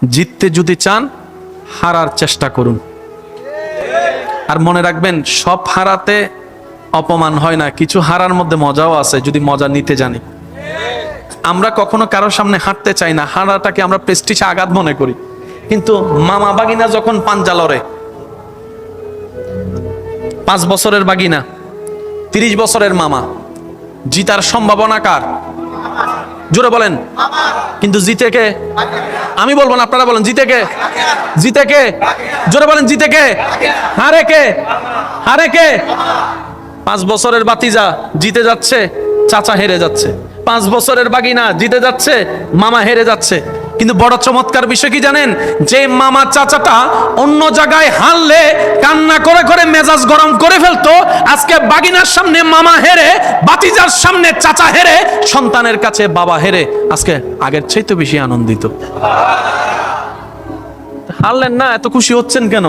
জিততে যদি চান হারার চেষ্টা করুন। আর মনে রাখবেন, সব হারাতে অপমান হয় না, কিছু হারার মধ্যে মজাও আছে যদি মজা নিতে জানি। আমরা কখনো কারোর সামনে হাঁটতে চাই না, হারাটাকে আমরা প্রেস্টিজে আঘাত মনে করি। কিন্তু মামা বাগিনা যখন পাঞ্জা লড়ে, 5 বছরের বাগিনা 30 বছরের মামা, জিতার সম্ভাবনা কার? জোরে বলেন। কিন্তু জিতে কে? আমি বলবো না, আপনারা বলেন জিতে কে? জিতে কে? জোরে বলেন জিতে কে? হারে কে? হারে কে? 5 বছরের বাতিজা জিতে যাচ্ছে, চাচা হেরে যাচ্ছে। 5 বছরের বাগিনা জিতে যাচ্ছে, মামা হেরে যাচ্ছে। কিন্তু বড় চমৎকার বিষয় কি জানেন? যে মামা চাচাটা অন্য জায়গায় হারলে কান্না করে করে মেজাজ গরম করে ফেলতো, আজকে বাগিনার সামনে মামা হেরে, বাতিজার সামনে চাচা হেরে, সন্তানের কাছে বাবা হেরে, আজকে আগের চাইতে বেশি আনন্দিত। হারলেন না, এত খুশি হচ্ছেন কেন?